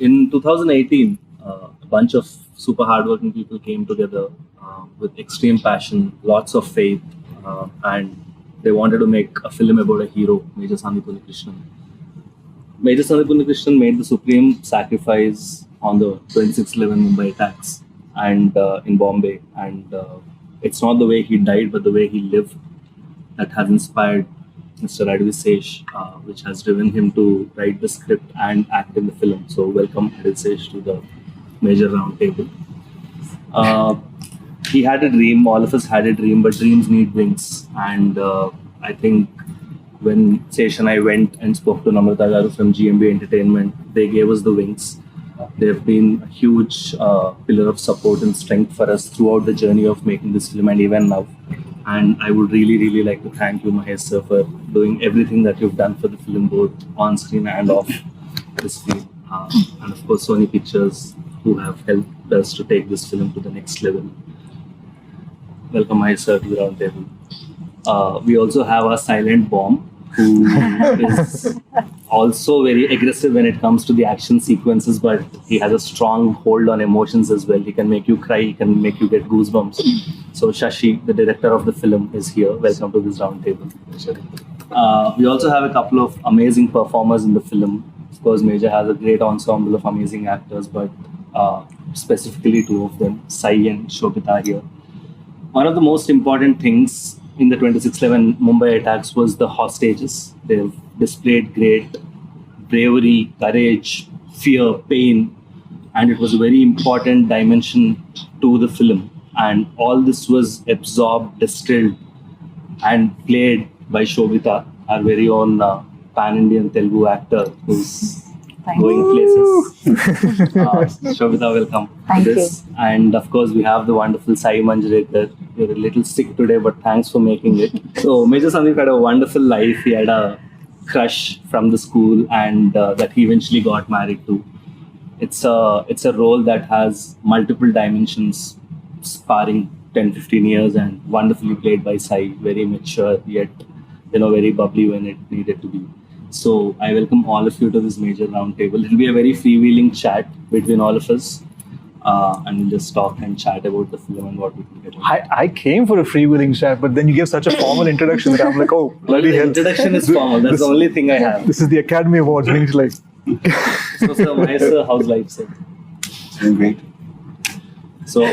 in 2018, a bunch of super hardworking people came together with extreme passion, lots of faith, and they wanted to make a film about a hero, Major Sandipuni Krishnan. Major Sandipuni Krishnan made the supreme sacrifice on the 26/11 Mumbai attacks and in Bombay, and it's not the way he died, but the way he lived that has inspired Mr. Adivi Sesh, which has driven him to write the script and act in the film. So welcome Adivi Sesh to the Major Roundtable. He had a dream, all of us had a dream, but dreams need wings. And I think when Sesh and I went and spoke to Namrata Garu from GMB Entertainment, they gave us the wings. They've been a huge pillar of support and strength for us throughout the journey of making this film and even now. And I would really, really like to thank you, Mahesh sir, for doing everything that you've done for the film, both on screen and off the screen. And of course, Sony Pictures, who have helped us to take this film to the next level. Welcome, Mahesh sir, to the round table. We also have a silent bomb, who is also very aggressive when it comes to the action sequences, but he has a strong hold on emotions as well. He can make you cry, he can make you get goosebumps. So Shashi, the director of the film, is here. Welcome to this round table. We also have a couple of amazing performers in the film. Of course, Major has a great ensemble of amazing actors, but specifically two of them, Sai and Shobita here. One of the most important things in the 26/11 Mumbai attacks was the hostages. They've displayed great bravery, courage, fear, pain, and it was a very important dimension to the film. And all this was absorbed, distilled, and played by Shobita, our very own pan-Indian Telugu actor who's going places. Shobita, welcome Thank to this. you. And of course, we have the wonderful Sai Manjrekar. You're a little sick today, but thanks for making it. So Major Sandeep had a wonderful life. He had a crush from the school, and that he eventually got married to. It's a role that has multiple dimensions, sparring 10-15 years, and wonderfully played by Sai. Very mature, yet very bubbly when it needed to be. So I welcome all of you to this Major roundtable. It'll be a very freewheeling chat between all of us. And we'll just talk and chat about the film and what we can get. I came for a freewheeling chat, but then you gave such a formal introduction that I'm like, oh, bloody the hell. Introduction is formal. That's the only thing I have. This is the Academy Awards. Means like, So, sir, Mahesh sir, how's life, sir? Doing great. So,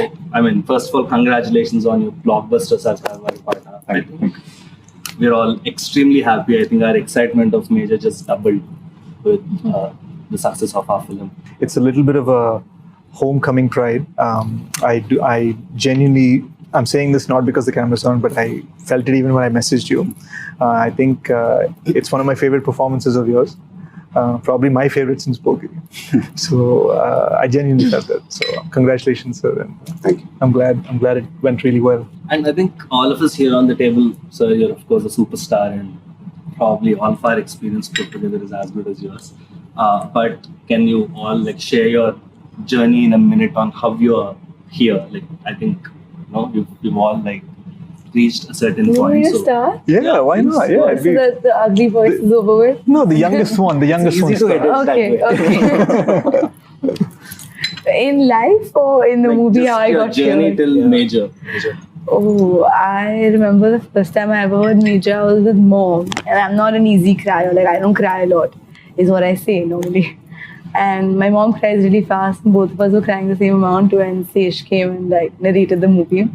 first of all, congratulations on your blockbuster Sarkar Pata. I think we're all extremely happy. I think our excitement of Major just doubled with the success of our film. it's a little bit of a homecoming pride. I genuinely, I'm saying this not because the camera's on, but I felt it even when I messaged you. I think it's one of my favorite performances of yours. Probably my favorite since Pogi. So I genuinely felt that. So congratulations, sir. And Thank you. I'm glad it went really well. And I think all of us here on the table, sir, you're of course a superstar, and probably all of our experience put together is as good as yours. But can you all share your journey in a minute on how you're here? I think you've all reached a certain You want point. me to start? Yeah, why please not? go Yeah, ahead. it'd So be, the ugly voice is over with? no, the youngest one. The youngest It's one. easy to edit that Okay. way. In life or in the movie, how I your got journey here? till Major. Oh, I remember the first time I ever heard Major, I was with mom. And I'm not an easy crier. I don't cry a lot, is what I say normally. And my mom cries really fast. Both of us were crying the same amount when Sesh came and narrated the movie.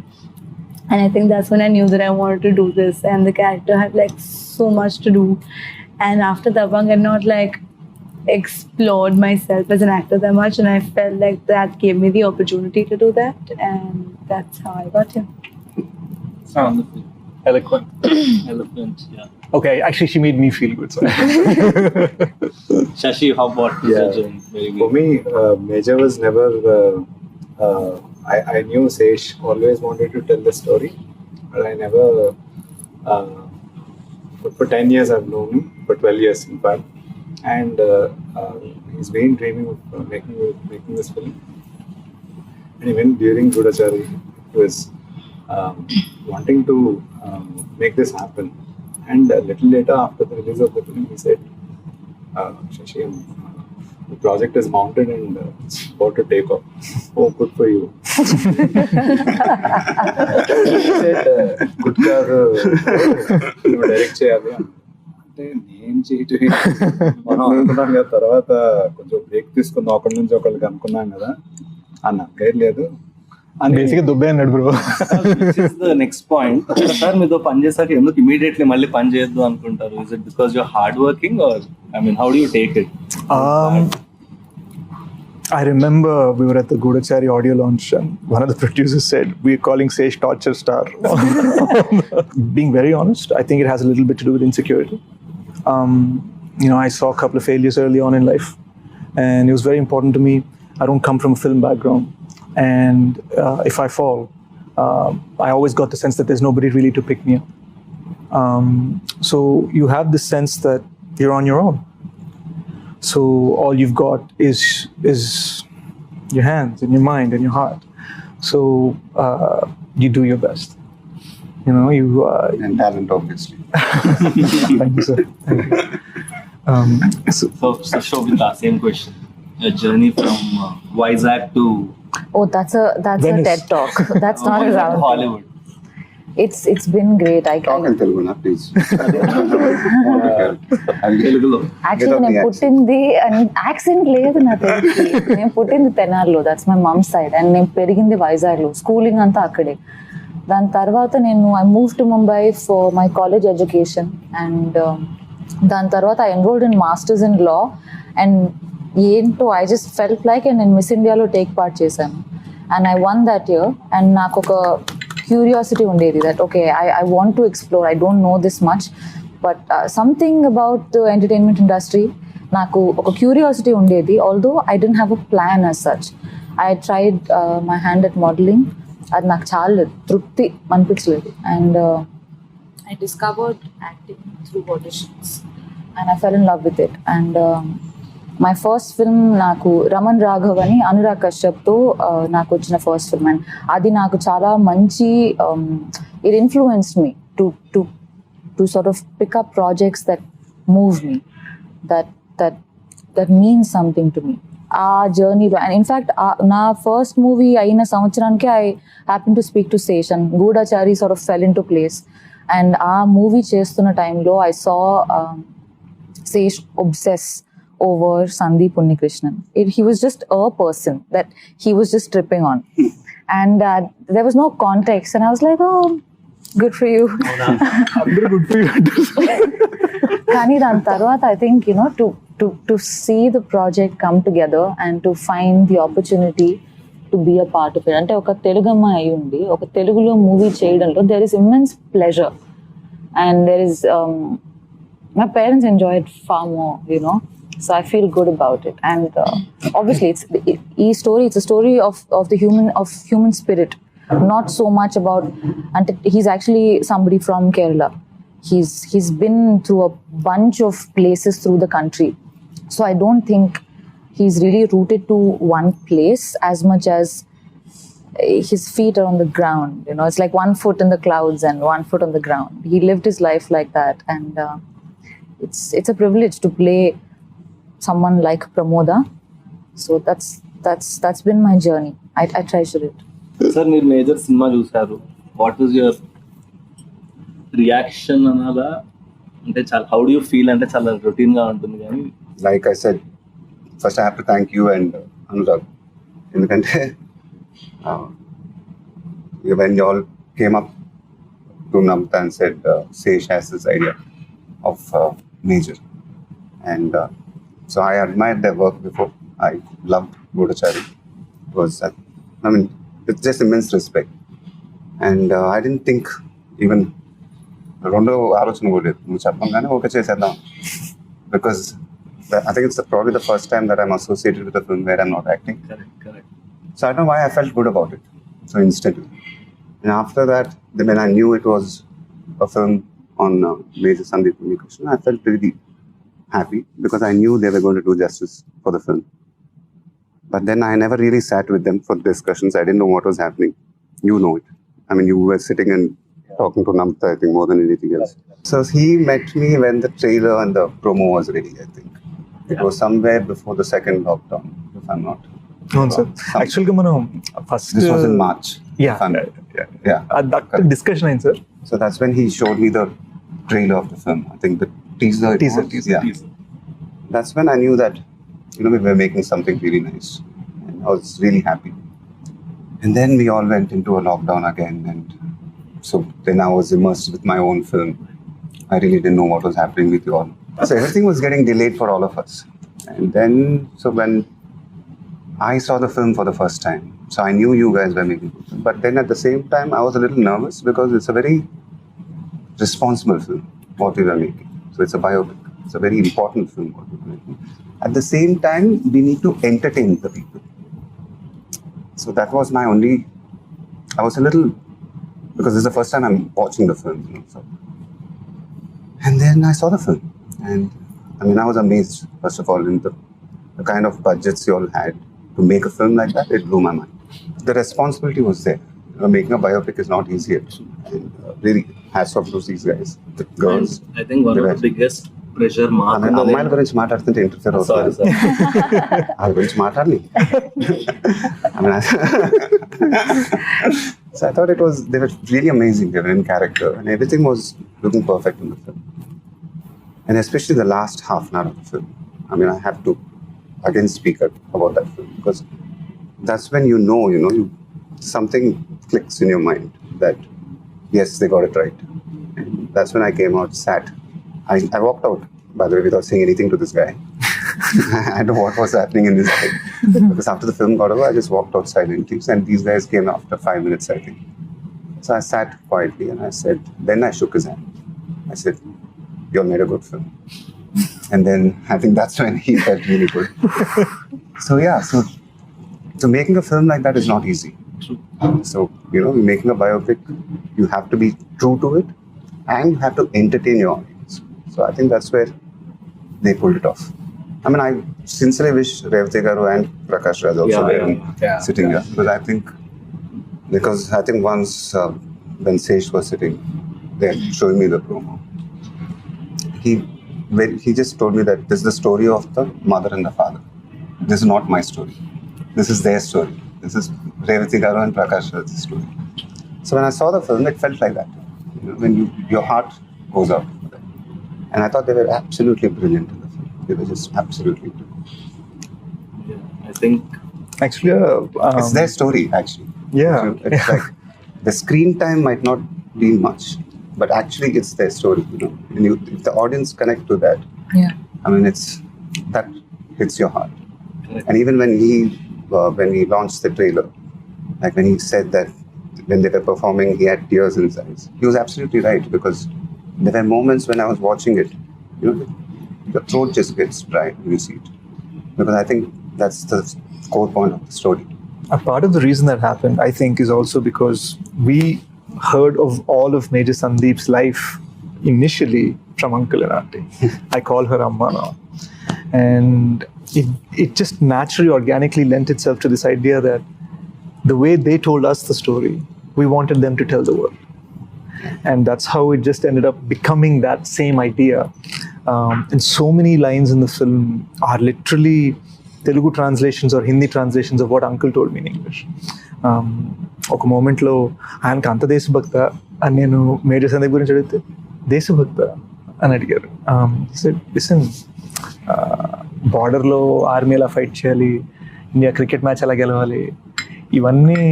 And I think that's when I knew that I wanted to do this. And the character had so much to do. And after Dabang, I'd not explored myself as an actor that much. And I felt like that gave me the opportunity to do that. And that's how I got here. Wonderful. Eloquent. Eloquent, yeah. Okay, actually, she made me feel good. So. Shashi, how about your journey? Very For good. me, Major was never. I knew Sesh always wanted to tell the story, but I never. For 10 years I've known him, for 12 years in fact, and he's been dreaming of making this film. And even during Gudachari, he was wanting to make this happen. And a little later, after the release of the film, he said, Shashi, the project is mounted and it's about to take off. Oh, good for you. Said, good కాదు నువ్వు direct చేయాలి అంటే నేను చేయటం మనం అనుకున్నాం కదా, తర్వాత కొంచెం బ్రేక్ తీసుకుందాం, ఒకరి నుంచి ఒకరికి అనుకున్నాం కదా అన్న పేరు లేదు అని బేసిక్గా దుబ్బే అన్నాడు బ్రో. నెక్స్ట్ పాయింట్, ఒకసారి మీతో పని చేశాక ఎందుకు ఇమీడియట్లీ మళ్ళీ పని చేయొద్దు అనుకుంటారు? Is it because your hard working or I mean how do you take it? I remember we were at the Gudachari audio launch and one of the producers said, "We're calling Sesh torture star." Being very honest, I think it has a little bit to do with insecurity. I saw a couple of failures early on in life, and it was very important to me. I don't come from a film background, and if I fall, I always got the sense that there's nobody really to pick me up. So you have this sense that you're on your own. So all you've got is your hands and your mind and your heart. So you do your best. And talent, obviously. Thank you, sir. Thank you. So Shobita, same question. A journey from Vizag to Oh, that's a Venice. TED talk. That's not a round. Hollywood. It's been great. Talk in Telugu, na, please. Telugulo. Actually, నేను పుట్టింది accent లేదు నా తెలుగు. నేను పుట్టింది తెనాలిలో, that's my mum side, and నేను పెరిగింది వైజాగ్లో, స్కూలింగ్ అంతా అక్కడే. దాని తర్వాత I move to Mumbai for my college education, and దాని తర్వాత I enrolled in masters in law, and ఏంటో ఐ జస్ట్ ఫెల్ట్ లైక్ నేను మిస్ ఇండియాలో టేక్ పార్ట్ చేశాను, and I won that year. And నాకు ఒక క్యూరియాసిటీ ఉండేది that okay I want to explore, I don't know this much, but something about the entertainment industry నాకు ఒక curiosity ఉండేది. Although I don't have a plan as such. I tried my hand at modelling, అది నాకు చాలా తృప్తి అనిపించలేదు, and I discovered acting through auditions and I fell in love with it. And my first film నాకు రమన్ రాఘవ్ అని అనురాగ్ కశ్యప్తో నాకు వచ్చిన first film, and అది నాకు చాలా మంచి it influenced me to sort of pick up projects that move me, that means something to me ఆ జర్నీలో. అండ్ ఇన్ఫ్యాక్ట్ నా ఫస్ట్ మూవీ అయిన సంవత్సరానికి I happen to speak to Sesh and Goodachari sort of fell into place. And ఆ movie చేస్తున్న టైంలో I saw Sesh obsess over Sandeep Unnikrishnan. He was just a person that he was just tripping on, and there was no context, and I was like, oh, good for you. Good for you. Kani dan tarvata I think to see the project come together and to find the opportunity to be a part of it. Ante oka Telugama ayundi oka Telugulo movie cheyadamlo there is immense pleasure, and there is my parents enjoy it far more, so I feel good about it. And obviously it's a story of the human spirit, not so much about, and he's actually somebody from Kerala. He's been through a bunch of places through the country, so I don't think he's really rooted to one place as much as his feet are on the ground. It's like one foot in the clouds and one foot on the ground. He lived his life like that, and it's a privilege to play someone like Pramoda. So that's been my journey. I treasure it. Sir, మీరు major cinema చూసారు, what was your reaction అనాలా? అంటే చాలా how do you feel? అంటే చాలా routine గా ఉంటుంది కానీ Like I said, first I have to thank you and Anurag. ఎందుకంటే when you all came up to Namta and said Sesh has this idea of major, and so I admired their work before. I loved Gudachari. It was, it's just immense respect. And I didn't think even రెండో ఆలోచన కూడా లేదు, నువ్వు చెప్పంగానే okay చేసేద్దాం, because I think it's probably the first time that I'm associated with a film where I'm not acting. correct. So I don't know why I felt good about it so instantly. And after that, when I knew it was a film on Major Sandeep Unnikrishnan, I felt really happy because I knew they were going to do justice for the film. But then I never really sat with them for discussions. I didn't know what was happening. You know it. I mean, you were sitting and talking to Namta, I think, more than anything else. So he met me when the trailer and the promo was ready, I think. It was somewhere before the second lockdown, if I'm not. అవును sir యాక్చువల్గా మనం first This was in March. if I'm- doctor discussion అయింది sir. So that's when he showed me the trailer of the film. I think the teaser. it Teaser, was. teaser, Yeah. teaser. That's when I knew that, we were making something really nice. And I was really happy. And then we all went into a lockdown again. And so then I was immersed with my own film. I really didn't know what was happening with you all. So everything was getting delayed for all of us. And then, so when I saw the film for the first time, so I knew you guys were making it. But then at the same time, I was a little nervous because it's a very responsible film, what we were making. So it's a biopic. It's a very important film, what we were making. At the same time, we need to entertain the people. So that was my only, I was a little, because this is the first time I'm watching the film. So. And then I saw the film. And I was amazed, first of all, in the kind of budgets you all had to make a film like that. It blew my mind. The responsibility was there. Making a biopic is not easy. And really, hats off to these guys. The girls. And I think one of the biggest pressure mark. అమ్మాయిల గురించి మాట్లాడుతుంటే interfere Sorry, అవుతుంది. sorry. వాళ్ళ గురించి మాట్లాడాలి. So I thought they were really amazing. They were in character and everything was looking perfect in the film. And especially the last half an hour of the film. I have to again speak about that film because that's when something clicks in your mind that yes, they got it right. And that's when I came out, sat. I walked out, by the way, without saying anything to this guy. I don't know what was happening in this head. Because after the film got over, I just walked out silently. And these guys came after 5 minutes, I think. So I sat quietly and I said, then I shook his hand. I said, you all made a good film. And then I think that's when he felt really good. So making a film like that is not easy. True. So, making a biopic, you have to be true to it and you have to entertain your audience. So I think that's where they pulled it off. I sincerely wish Revati Garu and Prakash Raj also were sitting here. Because I think once when Sesh was sitting there showing me the promo, he just told me that this is the story of the mother and the father. This is not my story. This is their story. This is Revati Garu and Prakash Raj's story. So when I saw the film, it felt like that. When your heart goes out. And I thought they were absolutely brilliant in the film. They were just absolutely brilliant. Yeah, I think Actually, It's their story, actually. Yeah. It's like the screen time might not be much, but actually it's their story. And if the audience connect to that, Yeah. that hits your heart. Correct. And even when he launched the trailer, like when he said that when they were performing, he had tears in his eyes. He was absolutely right because there were moments when I was watching it, the throat just gets dry when you see it. Because I think that's the core point of the story. a part of the reason that happened, I think, is also because we heard of all of Major Sandeep's life initially from Uncle and Auntie. I call her Amma now. And it just naturally, organically lent itself to this idea that the way they told us the story, we wanted them to tell the world. And that's how it just ended up becoming that same idea. And so many lines in the film are literally Telugu translations or Hindi translations of what Uncle told me in English. ఒక మూమెంట్లో ఆయనకు అంత దేశభక్త అని నేను major Sandeep గురించి అడిగితే దేశభక్త అని అడిగారు. లిసన్, బార్డర్లో ఆర్మీ ఎలా ఫైట్ చేయాలి, ఇండియా క్రికెట్ మ్యాచ్ ఎలా గెలవాలి, ఇవన్నీ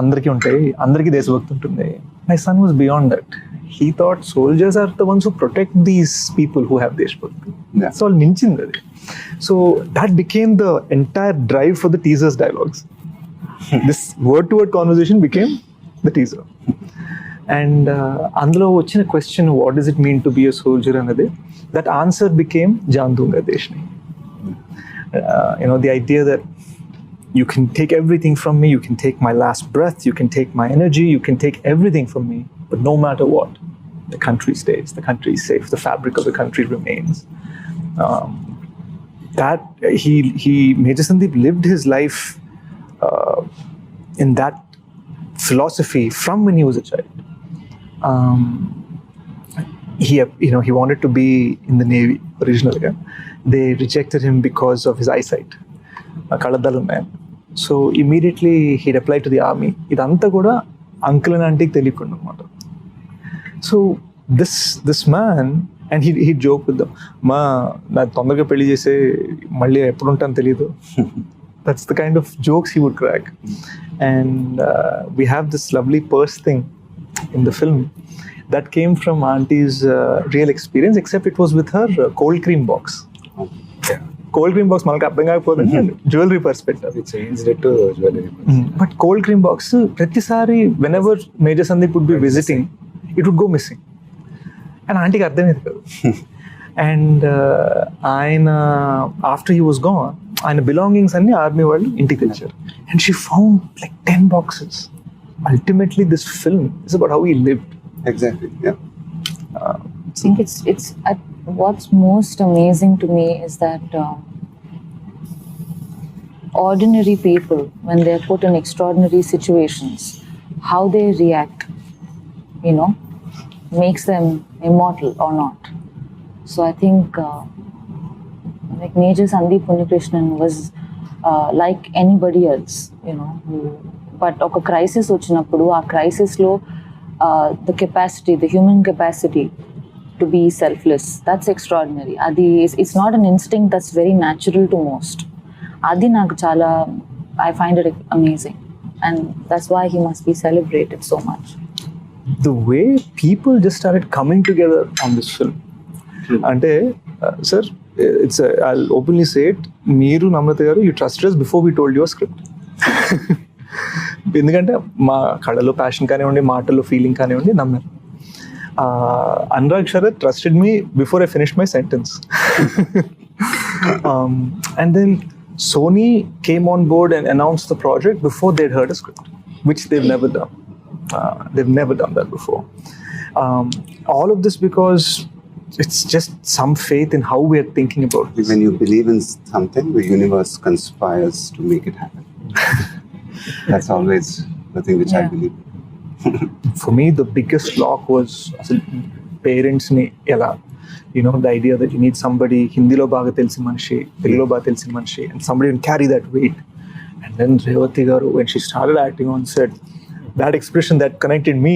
అందరికీ ఉంటాయి, అందరికీ దేశభక్తి ఉంటుంది. My son was beyond that. He thought soldiers are the ones who protect these people who have deshbhakti. That's all నించింది అది. So that became the entire drive for the teaser's dialogues. This word-to-word conversation became the teaser. And అందులో వచ్చిన question, what does it mean to be a soldier అన్నది, that answer became Jaan Dunga Deshni. The idea that you can take everything from me, you can take my last breath, you can take my energy, you can take everything from me, but no matter what, the country stays, the country is safe, the fabric of the country remains. That Major Sandeep lived his life in that philosophy from when he was a child. He wanted to be in the Navy. ఒరిజినల్గా. They rejected him because of his eyesight, కళ్ళద్దాలు ఉన్నాయని. So immediately heed apply to the army. ఇదంతా కూడా uncle and ఆంటీకి తెలియకుండా అనమాట. So this man and he joke with them, మా నాకు తొందరగా పెళ్లి చేసే మళ్ళీ ఎప్పుడు ఉంటాను తెలియదు. That's the kind of jokes he would crack. And we have this lovely purse thing in the film that came from Auntie's real experience, except it was with her cold cream box. Yeah. Cold cream box malaka appanga podane jewelry purse pettar. We changed it to jewelry purse. But cold cream box pratisari whenever Major Sandeep would be visiting, it would go missing. And auntie ki ardham edukadu. And after he was gone, ఆయన belongings అన్ని army వాళ్ళు ఇంటికి తెచ్చారు. And she found like 10 boxes. Ultimately this film is about how he lived. Exactly, yeah. I think it's what's most amazing to me is that ordinary people, when they're put in extraordinary situations, how they react, makes them immortal or not. So I think like Major Sandeep Unnikrishnan was like anybody else, but oka crisis vachinappudu aa crisis lo the capacity, the human capacity to be selfless, that's extraordinary. Adi it's not an instinct that's very natural to most. Adi naaku chaala, I find it amazing, and that's why he must be celebrated so much. The way people just started coming together on this film. Ante sir, I'll openly say it, మీరు నమ్రత గారు, you trusted us before we told you a script. ఎందుకంటే మా కళలో passion కానివ్వండి, మాటల్లో feeling కానివ్వండి, నమ్మారు. Anurag Sharath trusted me before I finished my sentence. And then Sony came on board and announced the project before they'd heard a script, which they've never done. They've never done that before. All of this because it's just some faith in how we are thinking about this. When you believe in something, the universe conspires to make it happen. That's always the thing which I believe. For me, the biggest lock was parents ni ela, the idea that you need somebody Hindi lo baga telsi manishi, Telugu lo baga telsi manishi, and somebody can carry that weight. And then Revati garu, when she started acting on set, that expression that connected me,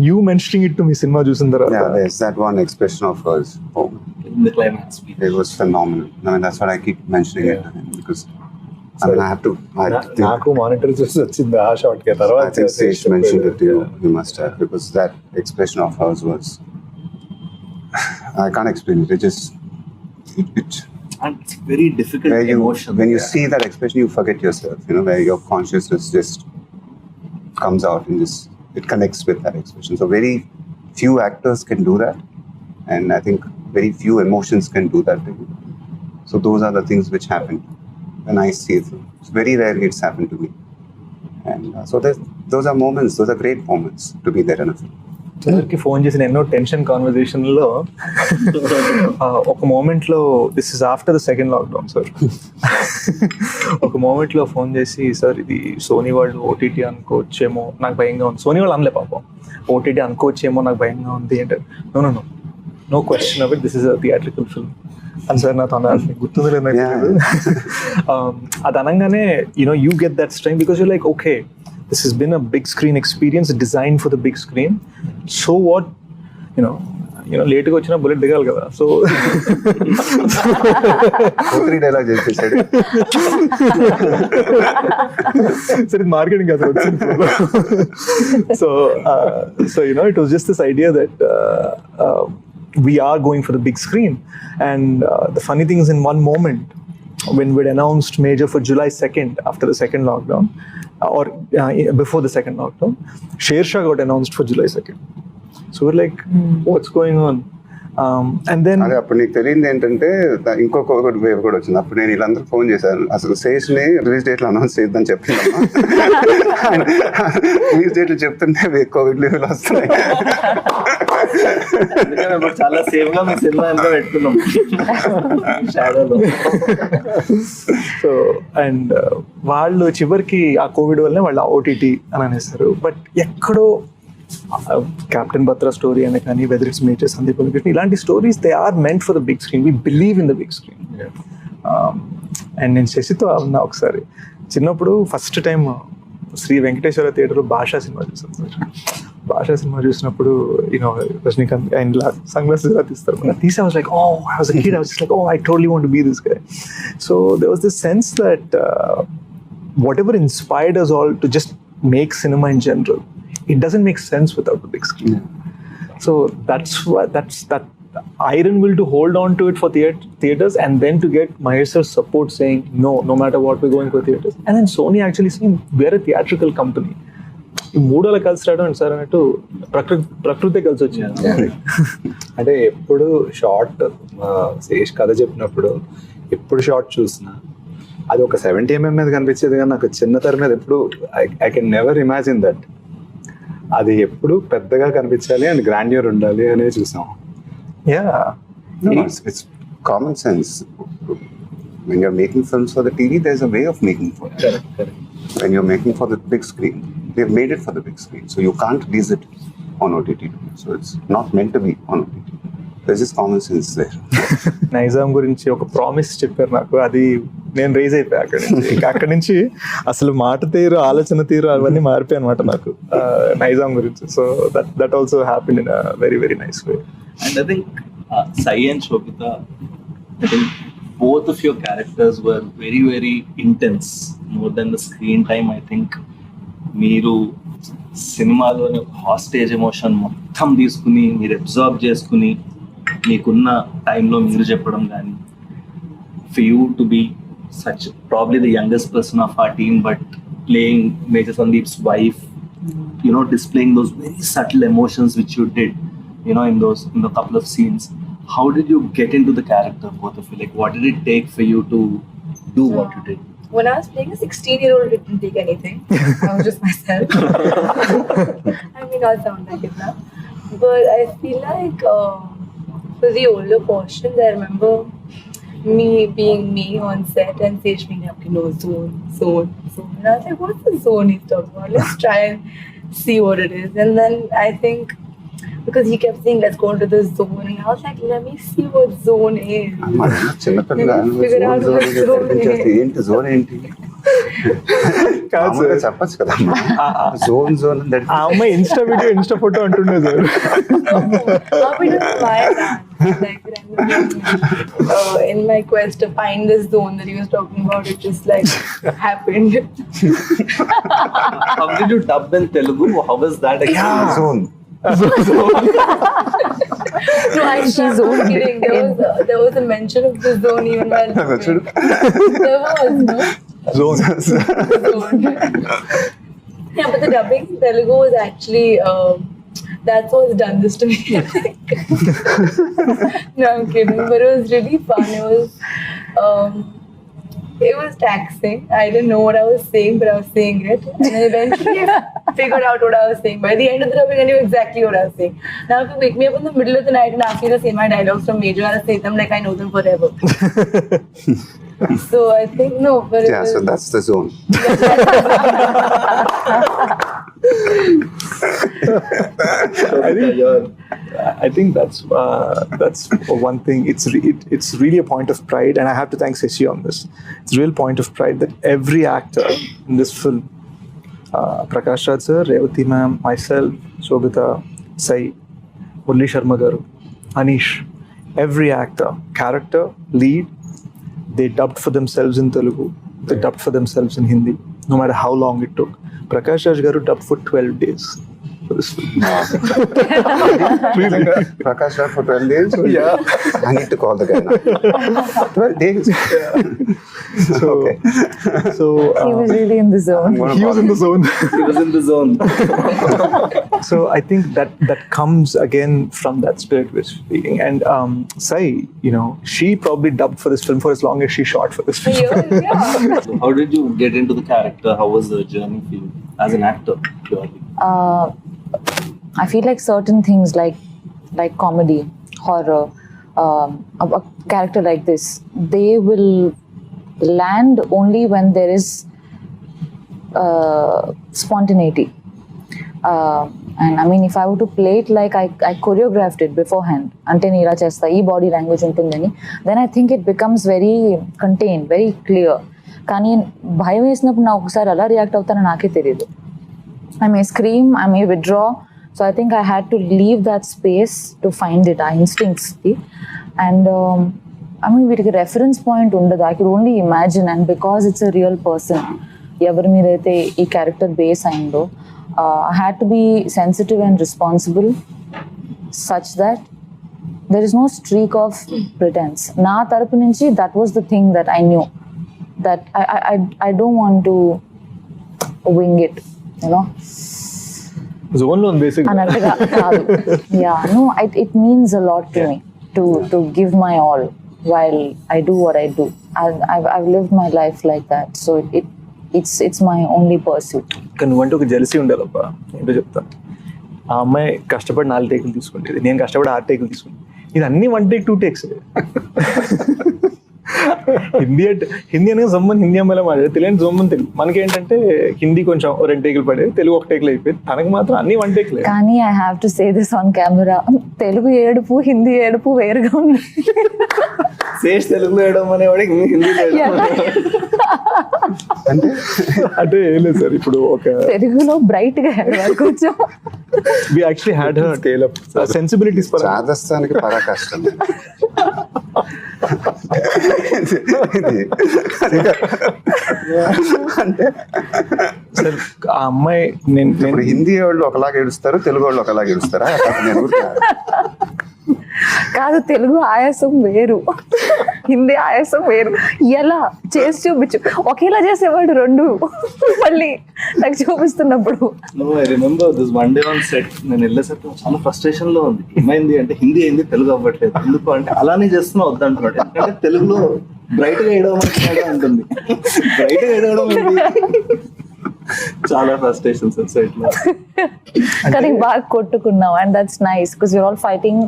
you mentioning it to me cinema jusin tarvata. Yeah, there's that one expression of hers. Oh, In the climax. it was phenomenal. I mean, that's what I keep mentioning it to him, because I mean, I have to think. నాకు monitor చూసి వచ్చింది ఆ shot కి. తర్వాత I think Sesh mentioned it to you. You must have, because that expression of hers was, I can't explain it. It just And it's very difficult where emotion. when you see that expression, you forget yourself. Where your consciousness just comes out and just it connects with that expression. So very few actors can do that, and I think very few emotions can do that to you. So those are the things which happen when I see it. It's very rarely it's happened to me, and so those are moments. Those are great moments to be there in a film. చంద్రకి phone చేసిన ఎన్నో tension కాన్వర్జేషన్లో ఒక మూమెంట్లో, this is after the second lockdown sir, ఒక మూమెంట్లో phone చేసి, sir ఇది సోనీ వాళ్ళు ఓటీటీ అనుకోవచ్చేమో నాకు భయంగా ఉంది. సోనీ వాళ్ళు అనలే పాపం, ఓటీటీ అనుకోవచ్చేమో నాకు భయంగా ఉంది అంటే, no question of it, this is a theatrical film అని సార్ నాతో అన్నారు. గుర్తుంది లేదు. అది అనగానే you get that strength because you're like, okay, this has been a big screen experience designed for the big screen. So what, లేట్గా వచ్చిన bullet దిగాలి కదా. సో 3 డైలాగ్ చేసేసాడు. సరే, మార్కెటింగ్ కదా వచ్చింది. So it was just this idea that we are going for the big screen. And the funny thing is, in one moment when we'd announced Major for July 2nd after the second lockdown, or before the second lockdown, Shersha got announced for July 2nd. So we're like, what's going on? And then అదే అప్పుడు నీకు తెలియదు ఏంటంటే ఇంకొక wave కూడా వచ్చింది. అప్పుడు నేను వీళ్ళందరూ ఫోన్ చేశాను, అసలు శేష్ని రిలీజ్ డేట్లు అనౌన్స్ చేద్దాం చెప్పిందమ్మా. రిలీజ్ డేట్లు చెప్తుంటే కోవిడ్ లెవెల్ వస్తున్నాయి. చాలా సేఫ్ గా మీ సినిమా ఎంత పెట్టుకున్నాం షాడోలో. సో అండ్ వాళ్ళు చివరికి ఆ కోవిడ్ వల్లనే వాళ్ళు ఓటీటీ అని అనేస్తారు. బట్ ఎక్కడో Captain Batra story and కానీ whether it's Major Sandeep Krishna, ఇలాంటి stories they are meant for the big screen. We believe in the big screen. And నేను శశితో ఉన్నా ఒకసారి చిన్నప్పుడు ఫస్ట్ టైం శ్రీ వెంకటేశ్వర థియేటర్లో భాషా సినిమా చూసాను. భాషా సినిమా చూసినప్పుడు రజనీకాంత్ అండ్ సన్ గ్లాసెస్ ఇలా తీస్తారు. తీసి I was like, oh, I was a kid, I was just like, oh, I totally want to be this guy. So there was this sense that whatever inspired us all to just make cinema in general, it doesn't make sense without the big screen. So that's that iron will to hold on to it for theaters, and then to get Mahesh sir's support saying no matter what, we're going for theaters. And then Sony actually saying we're a theatrical company. ఈ మూడోల కలిసి రావడం sir అన్నట్టు ప్రకృతి కలిసి వచ్చింది. అంటే ఎప్పుడు short Sesh కథ చెప్పినప్పుడు ఎప్పుడు షార్ట్ చూసినా అది ఒక 70mm మీద కనిపించేది, కానీ నాకు చిన్న తెర మీద ఎప్పుడు I can never imagine that అది ఎప్పుడు పెద్దగా కనిపించాలి అండ్ గ్రాండ్యూర్ ఉండాలి అనేది చూసాం. It's common sense. When you're making films for the TV, there's a way of making for it. Correct. When you're making for the big screen, they've made it for the big screen, so you can't release it on OTT. So it's not meant to be on OTT. There's just common sense there. Nizam గురించి ఒక promise చెప్పారు నాకు, అది నేను raise అయిపోయా అక్కడి నుంచి. ఇంకా అక్కడి నుంచి అసలు మాట తీరు, ఆలోచన తీరు అవన్నీ మారిపోయాయి అనమాట నాకు నైజాం గురించి. So that also happened in a very very nice way. And I think Sai and Shobita, I think both of your characters were very, very intense. More than the screen time, I think మీరు సినిమాలోని hostage emotion మొత్తం తీసుకుని మీరు observe చేసుకుని మీకున్న టైంలో మీరు చెప్పడం కానీ, for you to be such probably the youngest person of our team, but playing Major Sandeep's wife, displaying those very subtle emotions which you did, in the couple of scenes. How did you get into the character, both of you? Like, what did it take for you to do what you did? When I was playing a 16-year-old, it didn't take anything. I was just myself. I may not sound like it now. But I feel like for the older portions, I remember me being me on set and Sesh being like, zone. And I was like, what's the zone he's talking about? Let's try and see what it is. And then I think, because he kept saying, let's go into the zone. And I was like, let me see what zone is. Figure out what zone is. ఏంటి zone ఏంటి చెప్పచ్చు కదా zone ఆ అమ్మాయి Insta photo అంటుండే sir. In my quest to find this zone that he was talking about, it just like happened. How did you dub in Telugu? How was that? Zone No, I'm kidding. There was a mention of the zone even while there was, no? Zone. Yeah, but the dubbing in Telugu was actually that's what's done this to me. No, I'm kidding. But it was really fun. It was taxing. I didn't know what I was saying, but I was saying it. And then eventually I figured out what I was saying. By the end of the dubbing, I knew exactly what I was saying. Now if you wake me up in the middle of the night and ask me to say my dialogues from Major, I'll say them like I know them forever. So I think, no. But so that's the zone. I think that's one thing. It's really a point of pride, and I have to thank Seshi on this. It's a real point of pride that every actor in this film, Prakash Raj sir, Revati ma'am, myself, Shobita, Sai, Murli Sharma garu, Anish, every actor, character, lead, they dubbed for themselves in Telugu. They dubbed for themselves in Hindi, no matter how long it took. Prakash Raj garu dubbed for 12 days. For this film. Really? Prakash Raj for 12 days? Yeah. I need to call the guy now. 12 days? So, Okay. He was really in the zone. He was in the zone. He was in the zone. So I think that comes again from that spirit we're speaking. And Sai, she probably dubbed for this film for as long as she shot for this film. yeah. So how did you get into the character? How was the journey for you as an actor, purely? I feel like certain things like comedy, horror, a character like this, they will land only when there is spontaneity. And I mean, if I were to play it like I choreographed it beforehand, ante nee ila chesta, ee body language untundani, then I think it becomes very contained, very clear. కానీ భయం వేసినప్పుడు నా ఒకసారి అలా react అవుతానో నాకే తెలియదు. I may scream, I may withdraw. So I think I had to leave that space to find it, our instincts. And I mean, వీటికి reference point ఉండదు. I could only imagine, and because it's a real person, ఎవరి మీద అయితే ఈ character base అయిందో, I had to be sensitive and responsible such that there is no streak of pretense. నా తరపు నుంచి that was the thing that I knew, that I don't want to wing it, you know. Zone lo basically. Anantaga kaadu. Yeah, no, it means a lot to me to give my all while I do what I do. I've lived my life like that, so it's my only pursuit. కానీ నువ్వంటే ఒక jealousy ఉండాలబ్బా. ఏంటో చెప్తాను. ఆ అమ్మాయి కష్టపడి 4 టేకులు తీసుకుంటుంది, నేను కష్టపడి 6 టేకులు తీసుకుంటాను. ఇది అన్ని 1 టేక్ 2 టేక్స్. హిందీ అనేది జమ్మని హిందీ అమ్మాయిలో మాట్లాడే, తెలియని జమ్మని తెలుగు. మనకేంటంటే హిందీ కొంచెం 2 టేకులు పడే, తెలుగు 1 టేకులు అయిపోయింది. తనకు మాత్రం అన్ని 1 టేకులే. కానీ I have to say this on camera, Telugu ఏడుపు హిందీ ఏడుపు వేరుగా ఉంది. శేష్ తెలుగులో వేయడం అనేవాడు హిందీ అంటే ఏం లేదు సార్, ఇప్పుడు ఒక తెలుగులో బ్రైట్ గా కొంచెం we actually had her tail up sensibilities for రాజస్థాన్కి పరాకాష్టం. అంటే ఆ అమ్మాయి ఇప్పుడు హిందీ వాళ్ళు ఒకలాగా ఏడుస్తారు, తెలుగు వాళ్ళు ఒకలాగా ఏడుస్తారా? కాదు, తెలుగు ఆయాసం వేరు, హిందీ ఆయాసం వేరు. ఎలా చేసి చూపించు, ఒకేలా చేసేవాడు రెండు మళ్ళీ నాకు చూపిస్తున్నప్పుడు. I remember this one day on set, నేను వెళ్ళేసరికి చాలా ఫ్రస్ట్రేషన్ లో ఉంది. ఏమైంది అంటే హిందీ అయింది, తెలుగు అవ్వట్లేదు. ఎందుకు అంటే అలానే చేస్తున్నా వద్దంటున్నాడు. ఎందుకంటే తెలుగులో బ్రైట్ గా వేయడం అంటుంది, బ్రైట్ గా వేయడం చాలా ఫ్రస్ట్రేషన్ సార్ సెట్ లో. కానీ బాగా కొట్టుకున్నాం, and that's nice because you're all fighting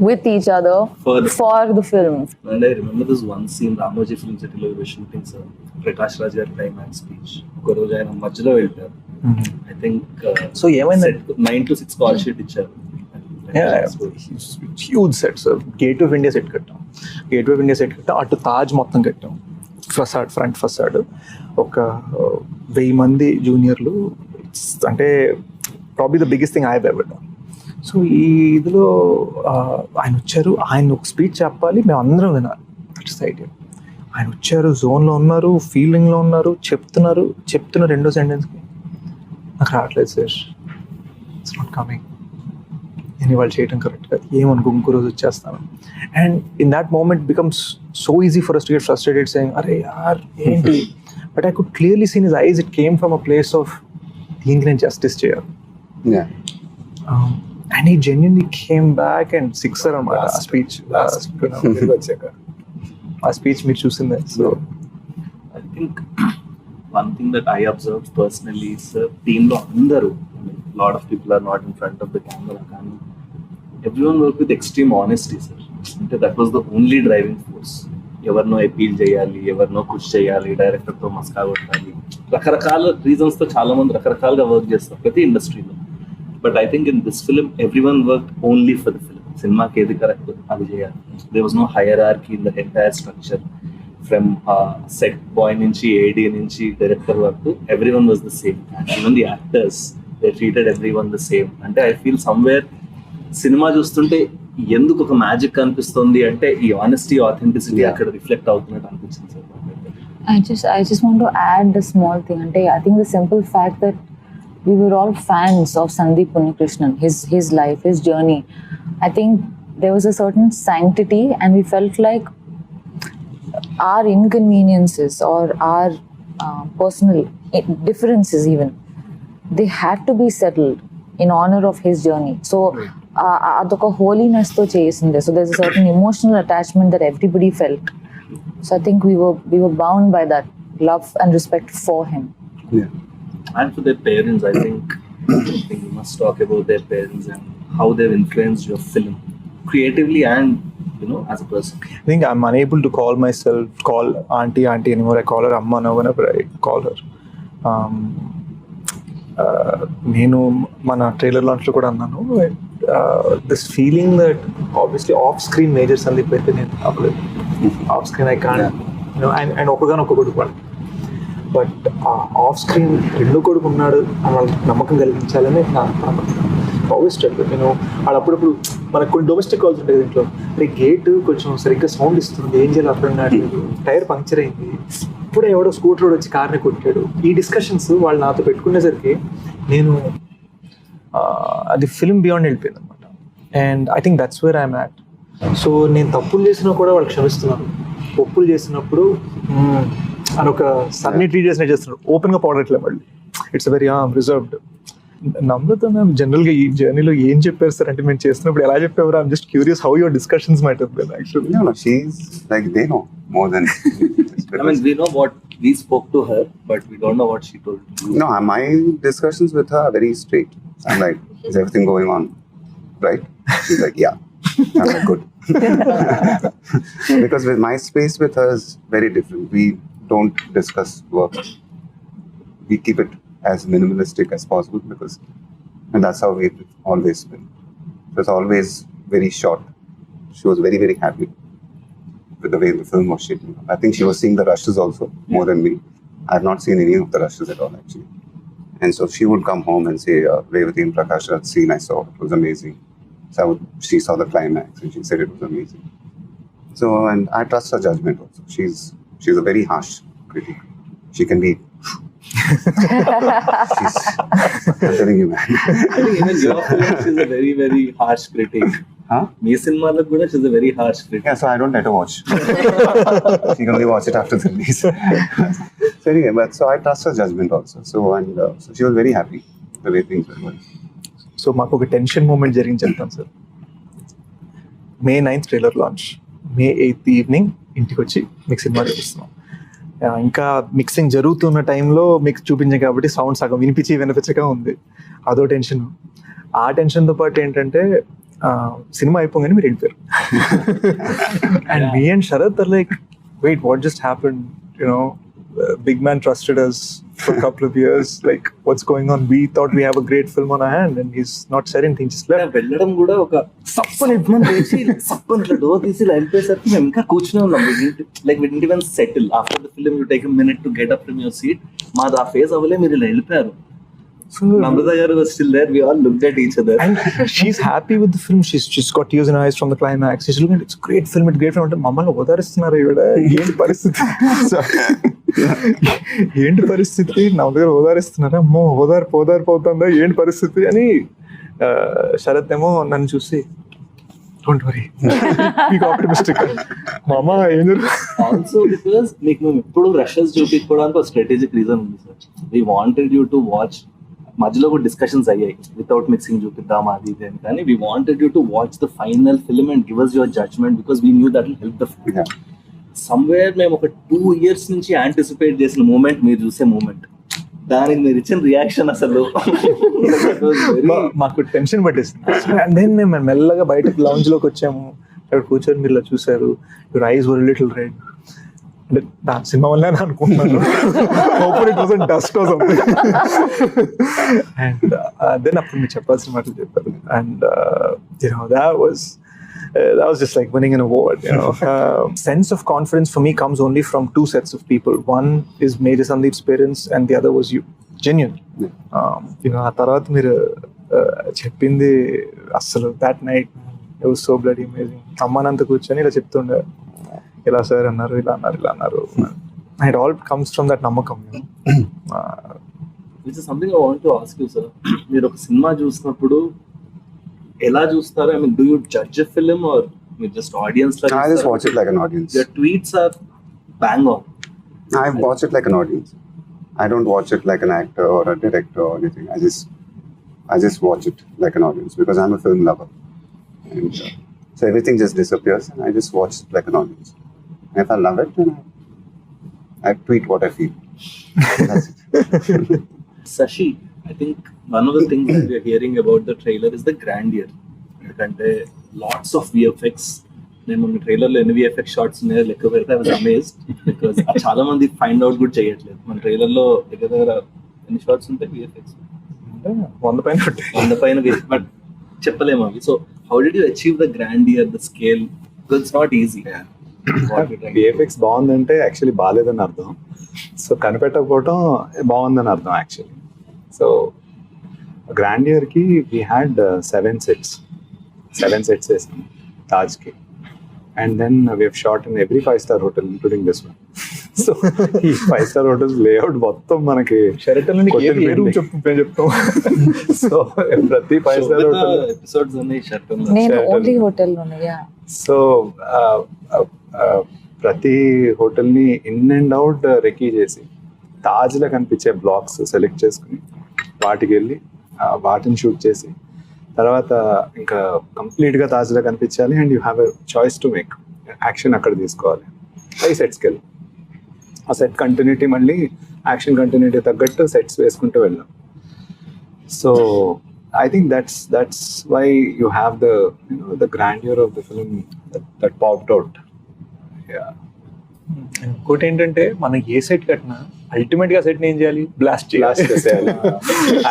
with each other for the film. And I remember this one scene, Ramoji Film City lo we were shooting, sir. Prakash Raj gaరి climax speech. ఒక రోజు ఆయన మధ్యలో వెళ్ళారు. I think so ఏమైంది 9 to 6 call sheet ఇచ్చారు. Huge set sir. Gate of India set కట్టాం, అటు తాజ్ మొత్తం కట్టాం, ఫసాడ్, ఫ్రంట్ ఫసాడ్. ఒక 1000 మంది జూనియర్లు, అంటే probably the biggest thing I have ever done. So ఈ ఇదిలో ఆయన వచ్చారు, ఆయన ఒక స్పీచ్ చెప్పాలి, మేము అందరం వినాలి. That's idea. ఆయన వచ్చారు, జోన్లో ఉన్నారు, ఫీలింగ్లో ఉన్నారు, చెప్తున్న రెండో సెంటెన్స్కి నాకు రావట్లేదు సార్, ఇట్స్ నాట్ కమింగ్. నేను వాళ్ళు చేయడం కరెక్ట్గా ఏమనుకో, ఇంకో రోజు వచ్చేస్తాను. And in that moment becomes so easy for us to get frustrated saying అరే యార్ ఏంటి. But I could clearly seen his eyes, it came from a place of దీనికి నేను జస్టిస్ చేయాలి. And he genuinely came back and sixer అన్నమాట ఆ speech. ఆ speech మీరు చూసిందే. So I think one thing that I observed personally is team lo andaru, lot of people are not in front of the camera, కానీ everyone worked with extreme honesty, sir. అంటే that was the only driving force. ఎవరినో appeal చేయాలి, ఎవరినో push చేయాలి, డైరెక్టర్తో మస్కా కొట్టాలి, రకరకాల రీజన్స్తో చాలా మంది రకరకాలుగా వర్క్ చేస్తారు ప్రతి ఇండస్ట్రీలో. But I think in this film, everyone worked only for the film. Cinema ke edi correct adi cheyali. There was no hierarchy in the entire structure. From set boy nunchi, AD nunchi, director varaku, everyone was the same. And even the actors, they treated everyone the same. Ante I feel somewhere cinema చూస్తుంటే ఎందుకు ఒక magic కనిపిస్తుంది అంటే ఈ honesty, authenticity అక్కడ reflect అవుతున్నట్టు అనిపించింది sir. I just want to add a small thing. Ante I think the simple fact that we were all fans of Sandeep Unnikrishnan, his life, his journey. I think there was a certain sanctity, and we felt like our inconveniences or our personal differences even, they had to be settled in honor of his journey. So adoka holiness to chesinde. So there's a certain emotional attachment that everybody felt. So I think we were bound by that love and respect for him. Yeah. And for their parents, I think we must talk about their parents and how they've influenced your film creatively and, you know, as a person. I think I'm unable to call auntie anymore. I call her amma now whenever I call her. నేను మన trailer లాంచ్లో కూడా అన్నాను, this feeling that obviously off screen major Sandeep అయితే నేను అవ్వలేదు. Off screen I can and ఒకగానో ఒక కొడుకు వాడు, బట్ ఆఫ్ స్క్రీన్ రెండో కొడుకు ఉన్నాడు అని వాళ్ళకి నమ్మకం కలిగించాలని నా ఆల్వేస్ చెప్పాను. నేను వాళ్ళు అప్పుడప్పుడు మనకు కొన్ని డొమెస్టిక్ కాల్స్ ఉంటాయి ఇంట్లో, అంటే గేట్ కొంచెం సరిగ్గా సౌండ్ ఇస్తుంది, ఏం చేయాలి అర్థం కావట్లేదు, టైర్ పంక్చర్ అయింది, ఇప్పుడే ఎవడో స్కూటర్ రోడ్ వచ్చి కార్ని కొట్టాడు. ఈ డిస్కషన్స్ వాళ్ళు నాతో పెట్టుకునేసరికి నేను అది ఫిల్మ్ బియాండ్ వెళ్ళిపోయింది అనమాట. And I think that's where I'm at. So నేను తప్పులు చేసినా కూడా వాళ్ళు క్షమిస్తున్నాను, ఒప్పులు చేసినప్పుడు అని ఒక సన్ని ట్రీట్ చేస్తున్నాడు, ఓపెన్గా పడట్లేదు మళ్ళీ. It's very reserved. Namrata ma'am జనరల్గా ఈ జర్నీలో ఏం చెప్పారు సార్ అంటే మేము చేస్తున్నప్పుడు ఎలా చెప్పేవారు? I'm just curious how your discussions might have been actually. No, she's like, they know more than I mean, we know what we spoke to her, but we don't know what she told you. No, my discussions with her are very straight. I'm like, is everything going on right? She's like, yeah. I'm like, good. Because with my space with her is very different. We don't discuss work. We keep it as minimalistic as possible because, and that's how we've always been. So it's always very short. She was very, very happy with the way the film was shaping up. I think she was seeing the rushes also more than me. I have not seen any of the rushes at all actually. And so she would come home and say, Revati and Prakash, that scene I saw, it was amazing. So she saw the climax and she said it was amazing. So, and I trust her judgment also. She's a very harsh critic. She can be. I'm telling you, man. I think even your film, she's a very, very harsh critic. Huh? Me cinema kuda she's a very harsh critic. Yeah, so I don't let her watch. She can only watch it after the release. So anyway, but so I trust her judgment also. So and so she was very happy the way things were going. So మాకు ఒక tension moment జరిగింది చెప్తాను sir. May 9th trailer launch, May 8th evening ఇంటికి వచ్చి మీకు cinema చూపిస్తున్నాం. ఇంకా mixing జరుగుతున్న టైంలో మీకు చూపించాం కాబట్టి సౌండ్ సగం వినిపించగా ఉంది, అదో టెన్షన్. ఆ టెన్షన్తో పాటు ఏంటంటే సినిమా అయిపోగానే మీరు వెళ్ళిపోయారు. And me and Sharath are like, wait what just happened, you know big man trusted us for a couple of years, like what's going on? We thought we have a great film on our hand and he's not said anything, just left. వెళ్ళడం కూడా ఒక సప్పని మనం వేసి సప్పని ఇట్లా door తీసి ఇలా వెళ్ళిపోయేసరికి మేము ఇంకా కూర్చునే ఉన్నాం. Like we didn't even settle after the film. You take a minute to get up from your seat. మాది ఆ ఫేజ్ అవ్వలే, మీరు ఇలా వెళ్ళిపోయారు. Namrata garu was still there. We all looked at each other. And she's happy with the film. She's got tears in her eyes from the climax. She's looking at, it's a great film. It's great film. Mamma ఓదారిస్తున్నారు ఈవిడ, ఏంటి పరిస్థితి, ఏంటి పరిస్థితి, నా దగ్గర ఓదారిస్తున్నారా, అమ్మో ఓదారిపోతుందా, ఏంటి పరిస్థితి అని. శరత్ ఏమో నన్ను చూసి, డోంట్ వరీ, బీ ఆప్టిమిస్టిక్. మామ ఏం జరుగుతుంది? ఆల్సో బికాస్ మీకు మేము ఎప్పుడు రషెస్ చూపించుకోవడానికి ఒక స్ట్రాటజిక్ రీజన్ ఉంది sir. We wanted you to watch. మధ్యలో కూడా డిస్కషన్స్ అయ్యాయి, వితౌట్ మిక్సింగ్ చూపిద్దాం అది ఇది అని. కానీ we wanted you to watch the final film and give us your judgement because we knew that will help the film. Somewhere మేము ఒక 2 years నుంచి యాంటిసిపేట్ చేసిన మూమెంట్ మీరు చూసే మూమెంట్. దానికి మీరు ఇచ్చిన రియాక్షన్ అసలు మాకు టెన్షన్ పట్టేసింది. అండ్ దెన్ మేము మెల్లగా బయటకు లౌంజ్ లోకి వచ్చాము. అక్కడ కూర్చొని మీరు ఇలా చూసారు, your eyes were little red. అంటే దాని సినిమా వల్లే అనుకుంటున్నాను, hopefully it wasn't dust or something. And then అప్పుడు మీరు చెప్పాల్సిన మాటలు చెప్పారు. And that was just like winning an award, you know. Sense of confidence for me comes only from 2 sets of people. One is Major Sandeep's parents and the other was you. Genuine. You know, ఆ తర్వాత మీరు చెప్పింది అసలు that night it was so bloody amazing. అమ్మానంత కూర్చొని ఇలా చెప్తుండే, ఇలా sir అన్నారు, ఇలా అన్నారు. It all comes from that నమ్మకం, you know. Which is something I want to ask you, sir. మీరు ఒక సినిమా చూసినప్పుడు ఎలా చూస్తారు? I mean, do you judge a film or you just audience like? I just watch it like an audience. Your tweets are bang on. I watch it like an audience. I don't watch it like an actor or a director or anything. I just watch it like an audience because I'm a film lover. And so everything just disappears and I just watch it like an audience. And if I love it, then I tweet what I feel. That's it. Sashi, I think one of the things that we are hearing about the trailer is the grandeur. ఎందుకంటే lots of VFX. నేను మన ట్రైలర్లో ఎన్ని VFX shorts ఉన్నాయో లెక్క పెడితే I was amazed because చాలా మంది ఫైండ్ అవుట్ కూడా చేయట్లేదు. మన ట్రైలర్లో దగ్గర ఎన్ని షార్ట్స్ ఉంటాయి VFX? అంటే 100 పైన కొట్టే. on the పైన బట్ చెప్పలేము అవి. So how did you achieve the grandeur, the scale? Because it's not easy. VFX బాగుందంటే యాక్చువల్లీ బాగాలేదని అర్థం. సో కనిపెట్టకపోవటం బాగుందని అర్థం యాక్చువల్లీ. సో గ్రాండియర్కి వీ హ్యాడ్ 7 sets వేసాం తాజ్కి. And then we have shot in every 5-star hotel including this one. So ఈ 5-star hotels లేఅవుట్ మొత్తం మనకి షెరటన్ చెప్తాం. సో ప్రతి 5-star hotel ఎపిసోడ్స్ ఉన్నాయి షర్ట్ నేను ఓన్లీ హోటల్లోనే. సో ప్రతి హోటల్ని ఇన్ అండ్ అవుట్ రెకీ చేసి తాజ్లో కనిపించే బ్లాక్స్ సెలెక్ట్ చేసుకుని వాటికి వెళ్ళి వాటిని షూట్ చేసి తర్వాత ఇంకా కంప్లీట్గా తాజ్లో కనిపించాలి. And you have a choice to make action అక్కడ తీసుకోవాలి. అవి సెట్స్కి వెళ్ళి ఆ సెట్ కంటిన్యూటీ మళ్ళీ యాక్షన్ కంటిన్యూటీ తగ్గట్టు సెట్స్ వేసుకుంటూ వెళ్ళాం. So I think that's why you have the grandeur of the film that popped out. Yeah. ఇంకోటి ఏంటంటే మనం ఏ సెట్ కట్టినా అల్టిమేట్ గా సెట్ ఏం చేయాలి, బ్లాస్ట్ చేయాలి.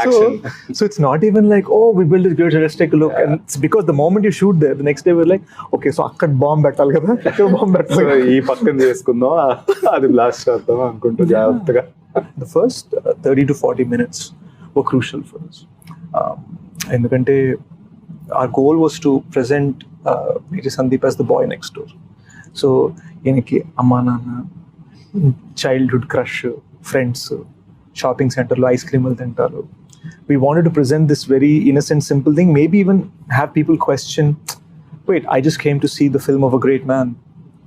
Action. So it's not even like, oh, we built this great, let's take a look. And it's because the moment you shoot there, the next day we're like, okay, so అక్కడ bomb పెట్టాలి కదా, ఇక్కడ bomb So పెట్టాలి. ఈ పక్కన చేసుకుందాం, అది blast చేద్దాం అనుకుంటూ జాగ్రత్తగా. The first 30 to 40 minutes were crucial for us. ఎందుకంటే our goal was to present Major Sandeep as the boy next door. So ఈయనకి అమ్మా నాన్న, చైల్డ్హుడ్ క్రష్, ఫ్రెండ్స్, షాపింగ్ సెంటర్లో ఐస్ క్రీములు తింటారు. We wanted to present this very innocent, simple thing, maybe even have people question, wait, I just came to see the film of a great man.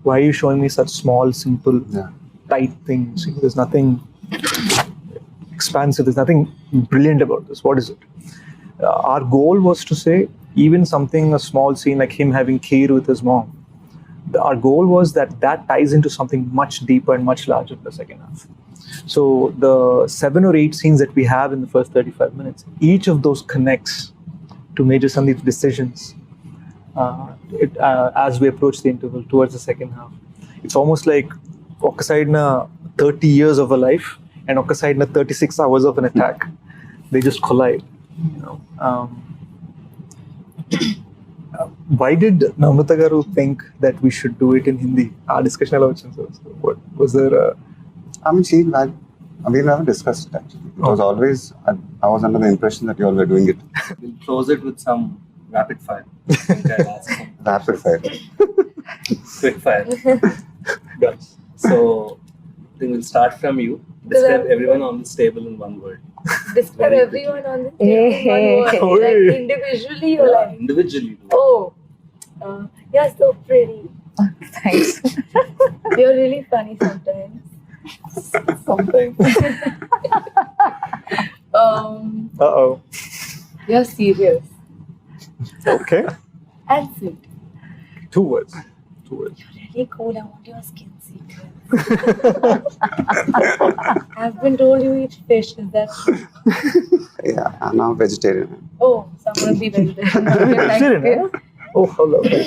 Why are you showing me such small, simple, tight things? There's nothing expansive, there's nothing brilliant about this. What is it? Our goal was to say, even something, a small scene like him having kheer with his mom, our goal was that ties into something much deeper and much larger in the second half. So the 7 or 8 scenes that we have in the first 35 minutes, each of those connects to Major Sandeep's decisions as we approach the interval towards the second half. It's almost like oka side na 30 years of a life and oka side na 36 hours of an attack. They just collide. Why did Namrata garu think that we should do it in Hindi? Our discussion ela vachindi. What was there? I mean, we never discussed it actually. It was always, I was under the impression that you all were doing it We'll close it with some rapid fire. I'll ask some rapid fire. quick fire. So I think we'll start from you. Describe everyone on this table in one word. Describe everyone on the table. Like individually or like. Individually. Oh, you're so pretty. Thanks. You're really funny sometimes. Sometimes. Uh-oh. You're serious Okay. and sweet. 2 words. You're really cool. I want your skin secret. I've been told you eat fish. Is that true? Yeah, I'm now vegetarian. Oh, so I'm gonna be vegetarian. Vegetarian, Thank you. Oh, how lovely.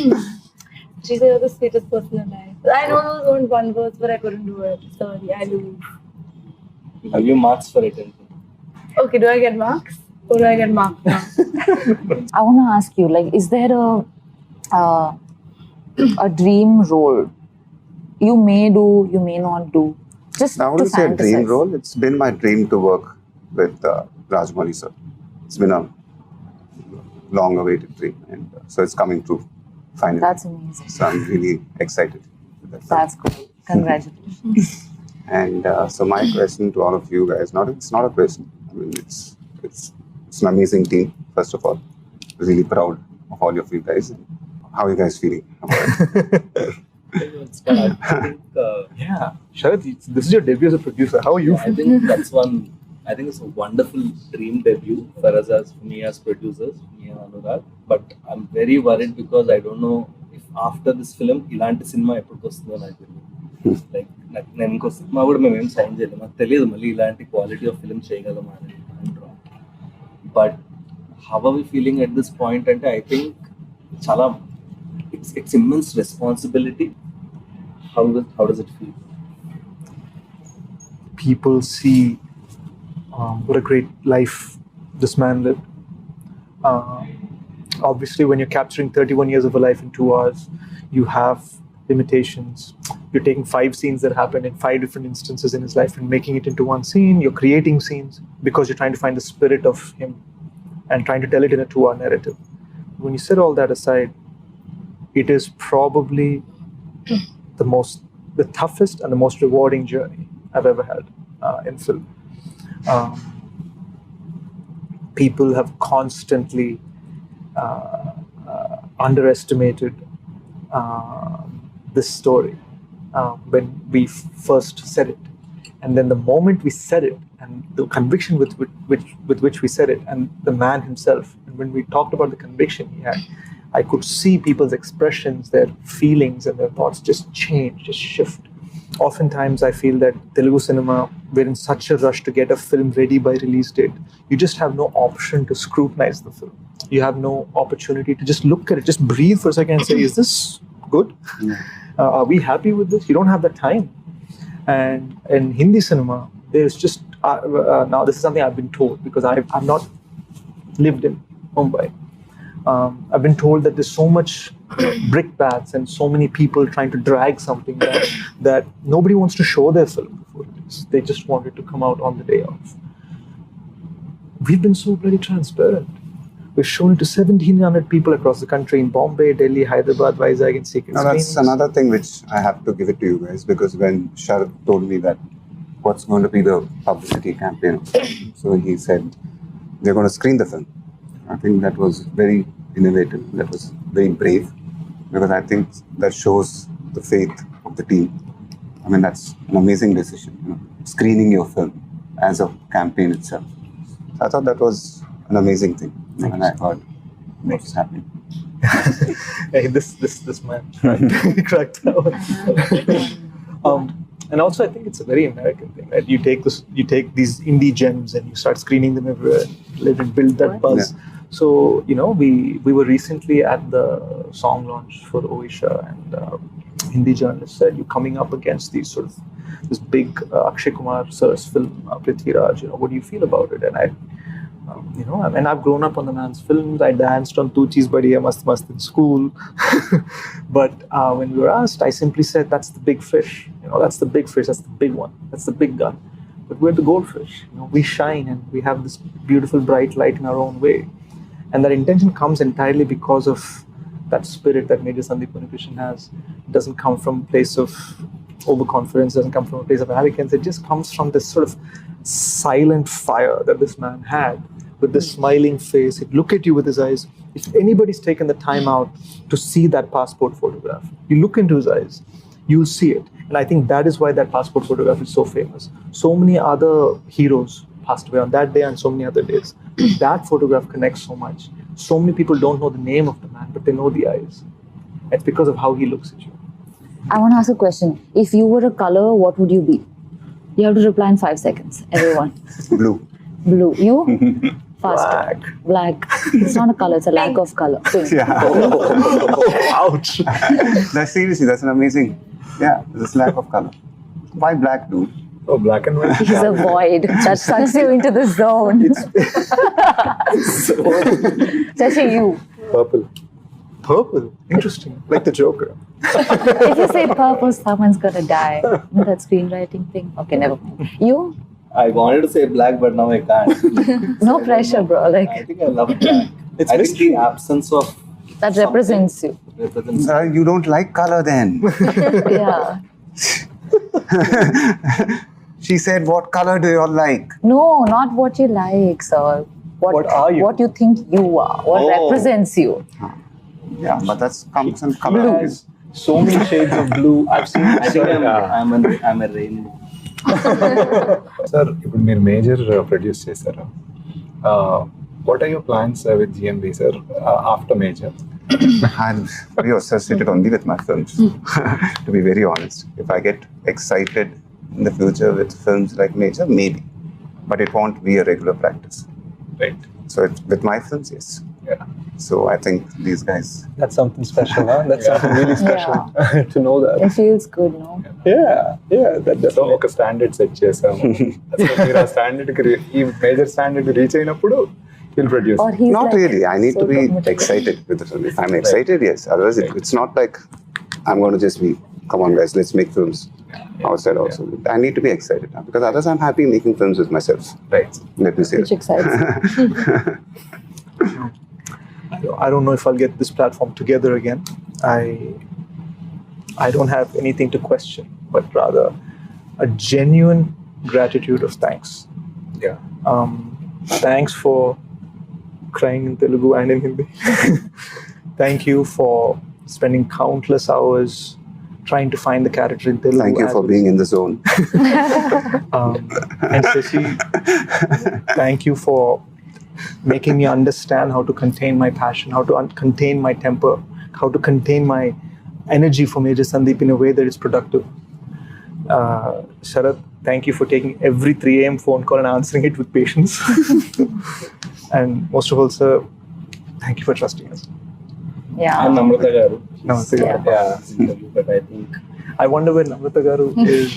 She said you're the sweetest person alive. I know those weren't 1 words, but I couldn't do it. Sorry, I lose. Have you marks for it? Okay, do I get marks? Or do I get marks now? I want to ask you, like, is there a dream role you may do, you may not do? Just I to wouldn't say a dream fantasize. role. It's been my dream to work with Rajmouli sir. It's been a long-awaited dream, and so it's coming true finally. That's amazing. So I'm really excited. With that film. That's cool. Congratulations. And so my question to all of you guys, it's not a question. I mean, it's an amazing team. First of all, really proud of all of you guys. How are you guys feeling about it? It's fun. I think, Yeah. Sharat, this is your debut as a producer. How are you I feeling? think that's one. I think it's a wonderful dream debut for us as me as producers, me and Anurag. But I'm very worried because I don't know if after this film, ఇలాంటి cinema ఎప్పటికి వస్తుందో నాకు తెలియదు. Like నేను ఇంకో cinema కూడా మేము ఏం సైన్ చేయలేము, నాకు తెలియదు మళ్ళీ ఇలాంటి క్వాలిటీ ఆఫ్ ఫిల్మ్ చేయగలమా అని అంటారు. But how are we feeling at this point అంటే ఐ థింక్ చాలా it's immense responsibility. How does it feel? People see what a great life this man lived. Obviously, when you're capturing 31 years of a life in 2 hours, you have limitations. You're taking 5 scenes that happened in 5 different instances in his life and making it into one scene. You're creating scenes because you're trying to find the spirit of him and trying to tell it in a 2-hour narrative. When you set all that aside, it is probably the toughest and the most rewarding journey I've ever had in film. People have constantly underestimated this story when we first said it. And then the moment we said it, and the conviction with which we said it, and the man himself, and when we talked about the conviction he had, I could see people's expressions, their feelings and their thoughts just change, just shift. Oftentimes I feel that Telugu cinema, we're in such a rush to get a film ready by release date. You just have no option to scrutinize the film. You have no opportunity to just look at it, just breathe for a second and say, is this good? Are we happy with this? You don't have that time. And in Hindi cinema, there's just, now this is something I've been told because I've not lived in Mumbai. I've been told that there's so much brickbats and so many people trying to drag something that nobody wants to show their film before it is. They just want it to come out on the day of. We've been so bloody transparent. We've shown it to 1,700 people across the country in Bombay, Delhi, Hyderabad, Vizag, and secret screenings. That's another thing which I have to give it to you guys, because when Sharad told me that what's going to be the publicity campaign, so he said they're going to screen the film. I think that was very innovative. That was very brave, because I think that shows the faith of the team. I mean, that's an amazing decision, screening your film as a campaign itself. So I thought that was an amazing thing. And I heard what was happening. Hey, this man cracked that one. And also, I think it's a very American thing, right? You take these indie gems and you start screening them everywhere, let it build that buzz. Yeah. So, we were recently at the song launch for Oisha, and Hindi journalists said, you're coming up against this big Akshay Kumar sir's film, Prithviraj. What do you feel about it? And I've grown up on the man's films. I danced on Tu Cheez Badiya Mast Mast in school. But when we were asked, I simply said, that's the big fish. That's the big fish. That's the big one. That's the big gun. But we're the goldfish. We shine and we have this beautiful bright light in our own way. And that intention comes entirely because of that spirit that Major Sandeep Unnikrishnan has. It doesn't come from a place of overconfidence, doesn't come from a place of arrogance. It just comes from this sort of silent fire that this man had, with this smiling face. He'd look at you with his eyes. If anybody's taken the time out to see that passport photograph, you look into his eyes, you'll see it. And I think that is why that passport photograph is so famous. So many other heroes passed away on that day and so many other days. That photograph connects so much. So many people don't know the name of the man, but they know the eyes. It's because of how he looks at you. I want to ask a question. If you were a color, what would you be? You have to reply in 5 seconds, everyone. Blue. Blue. You? Faster. Black. It's not a color, it's a lack of color. Pink. Yeah. Ouch. Seriously, that's an amazing. Yeah, there's lack of color. Why black, dude? Oh, black and white. He's a void that sucks you into the zone. Especially you. Purple. Purple? Interesting. Like the Joker. If you say purple, someone's gonna die. That screenwriting thing. Okay, never mind. You? I wanted to say black, but now I can't. No pressure, bro. I think I love black. I think the absence of that represents you. You don't like color then. Yeah. She said, what color do you all like? No, not what you like, sir. What are you? What you think you are. What represents you. Yeah, but that's comes in color. So many shades of blue. I've seen. I think I'm a rainbow. Sir, ఇప్పుడు మీరు major produce చేశారు. What are your plans with GMB, sir, after major? I'm very associated only with my films, to be very honest. If I get excited in the future with films like Major, maybe. But it won't be a regular practice. Right. So with my films, yes. Yeah. So I think these guys... That's something special, huh? That's something really special to know that. It feels good, no? Yeah. So ఒక standard set చేసాము. మీరు ఆ standard ఈ major standard reach అయినప్పుడు He'll produce. Or he's Not like really. I need so to be motivated? excited with the film. If I'm excited, yes. Otherwise, it's not like I'm going to just be, come on, guys, let's make films outside also. I need to be excited because otherwise, I'm happy making films with myself. Right. Let me say Which excites me. I don't know if I'll get this platform together again. I don't have anything to question, but rather a genuine gratitude of thanks. Yeah. Thanks for crying in Telugu and in Hindi. Thank you for spending countless hours trying to find the character in Telugu. Thank you for being in the zone. And Seshi, thank you for making me understand how to contain my passion, how to contain my temper, how to contain my energy for Major Sandeep in a way that is productive. Sharat, thank you for taking every 3 a.m. phone call and answering it with patience. And most of all, sir, thank you for trusting us. Yeah. And Namrata garu. Namaste. Yeah. But I think I wonder where Namrata garu is.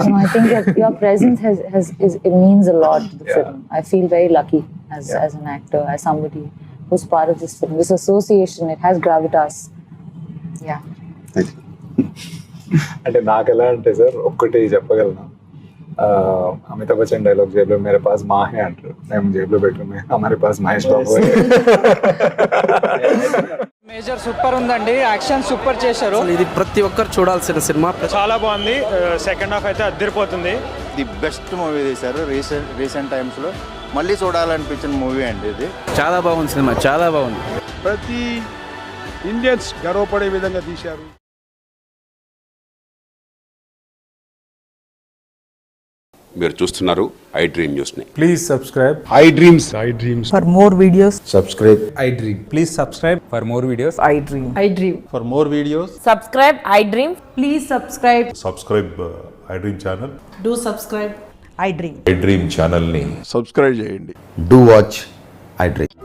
No, I think your presence it means a lot to the Yeah. film. I feel very lucky as an actor, as somebody who's part of this film. This association, it has gravitas. Yeah. Thank you. అంటే నాకు ఎలా అంటే sir ఒక్కటి చెప్పగలను Amitabh Bachchan dialogue జేబులో మేరే pass Mahe అంటారు మేము జేబులో పెట్టుకుని హమారే pass Mahesh Babu major super ఉందండి, యాక్షన్ సూపర్ చేశారు. ఇది ప్రతి ఒక్కరు చూడాల్సిన సినిమా. చాలా బాగుంది. సెకండ్ హాఫ్ అయితే అద్దరిపోతుంది. ది బెస్ట్ మూవీ తీశారు రీసెంట్ టైమ్స్లో. మళ్ళీ చూడాలనిపించిన మూవీ అండి ఇది. చాలా బాగుంది సినిమా, చాలా బాగుంది. ప్రతి ఇండియన్స్ గర్వపడే విధంగా తీశారు. మీరు చూస్తున్నారు ఐ డ్రీమ్ న్యూస్ని. Please subscribe I dreams. For more videos, subscribe I dream. Please subscribe for more videos. I dream. For more videos Subscribe, I dream. Please subscribe. Subscribe I dream channel. Do subscribe, I dream. I dream ఛానల్ని subscribe చేయండి. Do watch I dream.